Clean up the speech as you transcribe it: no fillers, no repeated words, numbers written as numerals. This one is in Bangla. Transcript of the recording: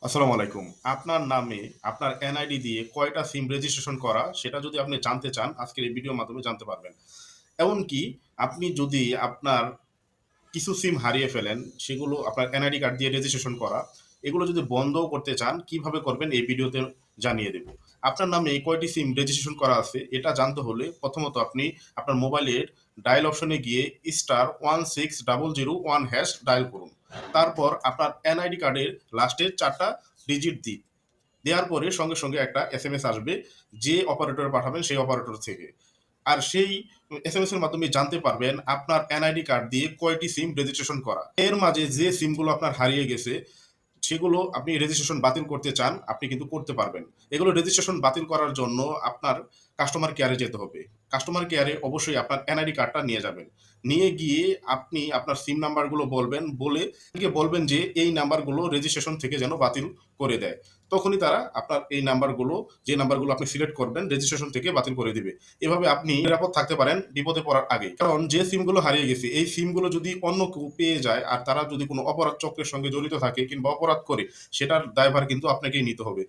আসসালামু আলাইকুম। আপনার নামে আপনার এনআইডি দিয়ে কয়টা সিম রেজিস্ট্রেশন করা সেটা যদি আপনি জানতে চান, আজকের এই ভিডিওর মাধ্যমে জানতে পারবেন। এমনকি আপনি যদি আপনার কিছু সিম হারিয়ে ফেলেন, সেগুলো আপনার এনআইডি কার্ড দিয়ে রেজিস্ট্রেশন করা, এগুলো যদি বন্ধও করতে চান, কিভাবে করবেন এই ভিডিওতে জানিয়ে দেব। আপনার নামে কয়টি সিম রেজিস্ট্রেশন করা আছে এটা জানতে হলে প্রথমত আপনি আপনার মোবাইলের ডায়াল অপশনে গিয়ে *16001# ডায়াল করুন। তারপর আপনার এনআইডি কার্ডের লাস্টের ৪ টা ডিজিট দিন। দেওয়ার পরে সঙ্গে, সঙ্গে একটা এসএমএস আসবে যে অপারেটরে পাঠাবেন সেই অপারেটর থেকে। আর সেই এসএমএস এর মাধ্যমে জানতে পারবেন আপনার এনআইডি কার্ড দিয়ে কয়টি সিম রেজিস্ট্রেশন করা। এর মাঝে যে সিমগুলো আপনার হারিয়ে গেছে সেগুলো আপনি রেজিস্ট্রেশন বাতিল করতে চান, আপনি কিন্তু করতে পারবেন। এগুলো রেজিস্ট্রেশন বাতিল করার জন্য আপনার কাস্টমার কেয়ারে যেতে হবে। কাস্টমার কেয়ারে অবশ্যই আপনার এনআইডি কার্ডটা নিয়ে যাবেন। নিয়ে গিয়ে আপনি আপনার সিম নাম্বারগুলো বলবেন, বলে তাদেরকে বলবেন যে এই নাম্বারগুলো রেজিস্ট্রেশন থেকে যেন বাতিল করে দেয়। তখনই তারা আপনার এই নাম্বারগুলো, যে নাম্বারগুলো আপনি সিলেক্ট করবেন রেজিস্ট্রেশন থেকে বাতিল করে দিবে। এভাবে আপনি নিরাপদ থাকতে পারেন বিপদে পড়ার আগে। কারণ যে সিমগুলো হারিয়ে গেছে এই সিমগুলো যদি অন্য কেউ পেয়ে যায় আর তারা যদি কোনো অপরাধ চক্রের সঙ্গে জড়িত থাকে কিংবা অপরাধ করে, সেটার দায়ভার কিন্তু আপনাকেই নিতে হবে।